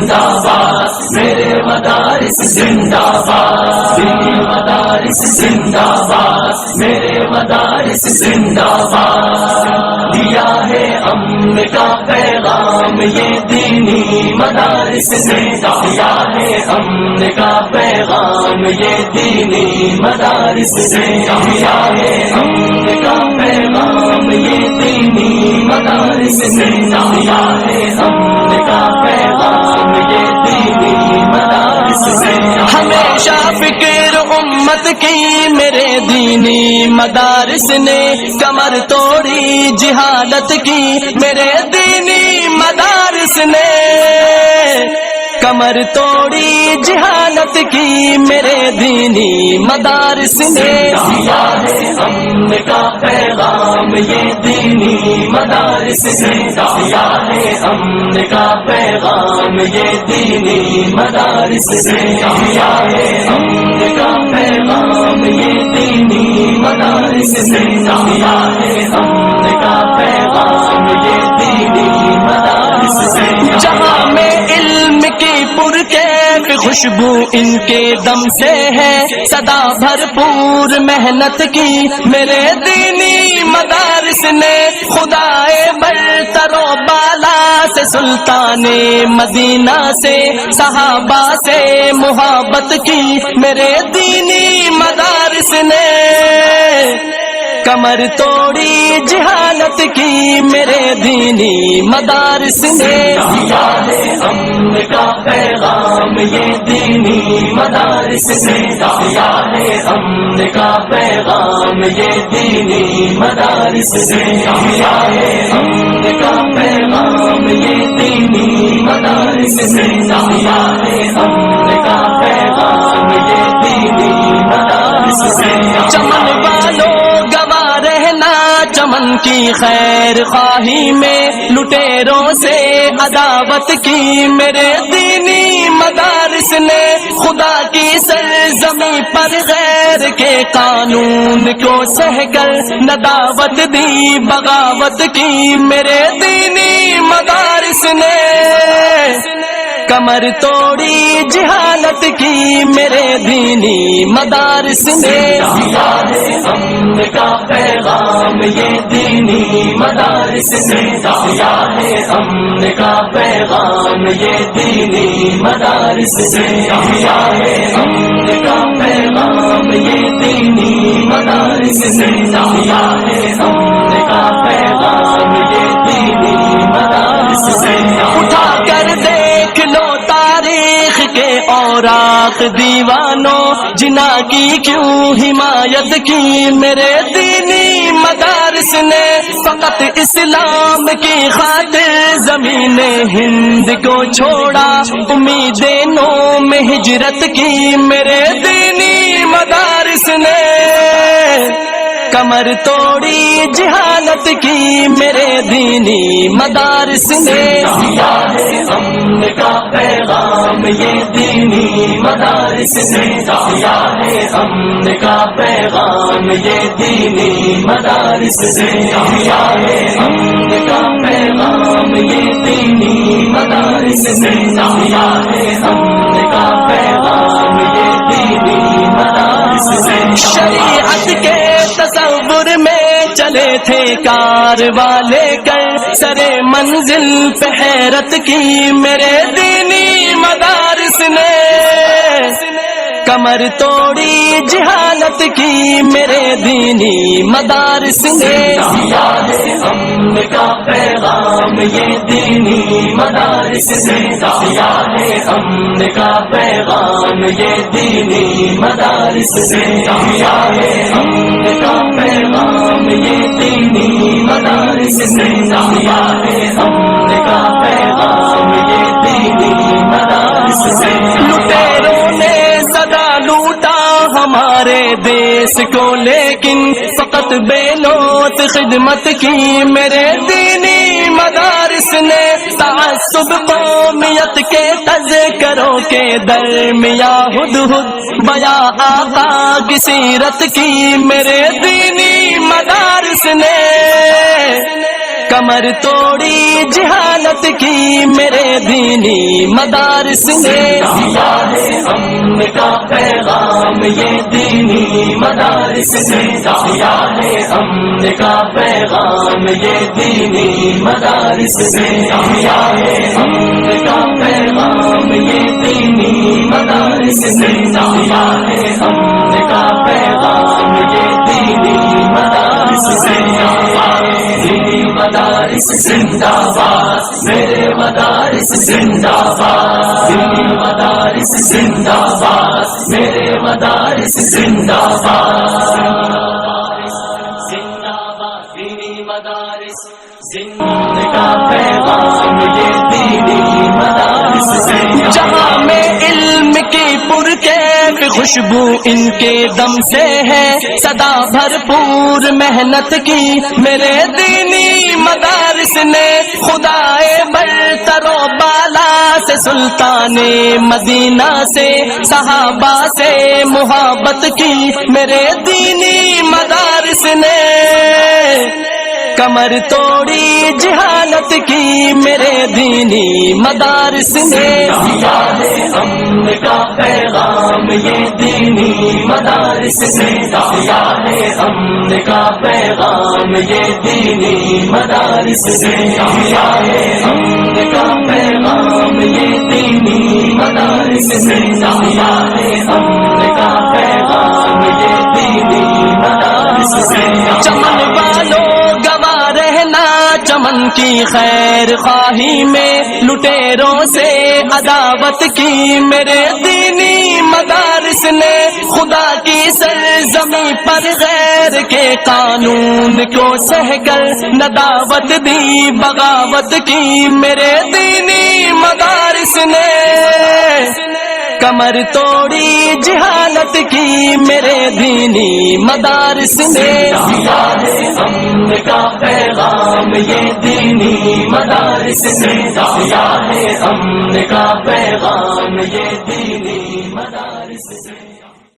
زندہ باد، میرے مدارس زندہ باد، دینی مدارس زندہ باد، میرے مدارس زندہ باد، دیا ہے امن کا پیغام یہ دینی مدارس نے، دیا ہے امن کا پیغام یہ دینی مدارس نے، دیا ہے امن کا پیغام یہ دینی مدارس نے، دیا ہے امن کا پیغام یہ دینی مدارس نے، ہمیشہ فکر امت کی میرے دینی مدارس نے، کمر توڑی جہالت کی میرے دینی مدارس نے، کمر توڑی جہالت کی میرے دینی مدارس نے، دیا ہے امن کا پیغام یہ دینی مدارس نے، دیا ہے امن کا پیغام یہ دینی مدارس نے، دیا ہے امن کا پیغام یہ دینی مدارس نے، دیا ہے امن کا پیغام یہ دینی مدارس نے، جہاں میں علم کی پرکیف خوشبو ان کے دم سے ہے، صدا بھرپور محنت کی میرے دینی مدارس نے، خدائے برتر و بالا سے سلطان مدینہ سے صحابہ سے محبت کی میرے دینی مدارس نے، کمر توڑی جہالت کی میرے دینی مدارس نے، دیا ہے امن کا پیغام یہ دینی مدارس نے، دیا ہے امن کا پیغام یہ دینی مدارس نے، دیا ہے امن کا پیغام یہ دینی مدارس نے، دیا ہے امن کا پیغام یہ دینی مدارس نے، چمن والوں گواہ رہنا چمن کی خیر خواہی میں، لٹیروں سے عداوت کی میرے دینی مدارس نے، خدا کی سرزمین پر غیر کے قانون کو سہ کر نداوت دی بغاوت کی میرے دینی مدارس نے، کمر توڑی جہالت کی میرے دینی مدارس نے، دیا ہے امن کا پیغام یہ دینی مدارس نے، دیا ہے امن کا پیغام یہ دینی مدارس نے، دیا ہے امن کا پیغام یہ دینی مدارس نے، دیا ہے امن کا پیغام یہ دینی مدارس نے، اٹھا کر دیکھ لو تاریخ کے اوراق دیوانوں، جنا کی کیوں حمایت کی میرے دینی مدارس نے، فقط اسلام کی خاطر زمین ہند کو چھوڑا، امیدیں نو میں ہجرت کی میرے دینی مدارس نے، کمر توڑی جہالت کی میرے دینی مدارس نے، دیا ہے امن کا پیغام یہ دینی مدارس نے، دیا ہے امن کا پیغام یہ دینی مدارس نے، دیا ہے امن کا پیغام یہ دینی مدارس نے، دیا ہے امن کا پیغام یہ دینی مدارس نے، شریعت کے تصور میں چلے تھے کارواں لے کر سرے منزل پہ حیرت کی میرے دینی مدارس نے، کمر توڑی جہالت کی میرے دینی مدارس نے، دیا ہے امن کا پیغام یہ دینی مدارس نے، دیا ہے امن کا پیغام یہ دینی مدارس نے، دیا ہے امن کا پیغام یہ دینی مدارس نے، دیا ہے امن کا پیغام یہ دینی مدارس نے، لٹیروں نے صدا لوٹا ہمارے دیس کو لیکن فقط بے لوت خدمت کی میرے دینی مدارس نے، تعصب قومیت کے تذکروں کے درمیاں ہدہد بیاں آقا کی سیرت کی میرے دینی مدارس نے، کمر توڑی جہالت کی میرے دینی مدارس نے، دیا ہے امن کا پیغام یہ دینی مدارس نے، دیا ہے امن کا پیغام یہ دینی مدارس نے، دیا ہے امن کا پیغام یہ دینی مدارس نے، دیا ہے امن کا پیغام یہ دینی مدارس نے، دینی مدارس زندہ باد، میرے مدارس زندہ باد، دینی مدارس زندہ باد، میرے مدارس زندہ باد، زندہ باد دینی مدارس، زندہ کا پیغام یہ دینی مدارس زندہ، جہاں میں علم کی پرکیف خوشبو ان کے دم سے ہے، صدا بھرپور محنت کی میرے دینی مدارس نے، خدائے برتر و بالا سے سلطان مدینہ سے صحابہ سے محبت کی میرے دینی مدارس نے، کمر توڑی جہالت کی میرے دینی مدارس نے، دیا ہے امن کا پیغام یہ دینی مدارس نے، دیا ہے امن کا پیغام یہ دینی مدارس نے، دیا ہے امن کا پیغام یہ دینی مدارس نے، دیا ہے امن کا پیغام یہ دینی مدارس نے، چمن والوں گواہ رہنا چمن کی خیر خواہی میں، لٹیروں سے عداوت کی میرے دینی مدارس نے، خدا کی سرزمین پر غیر کے قانون کو سہ کر نداوت دی بغاوت کی میرے دینی مدارس نے، کمر توڑی جہالت کی میرے دینی مدارس نے، دیا ہے امن کا پیغام یہ دینی مدارس نے، دیا ہے امن کا پیغام یہ دینی مدارس نے۔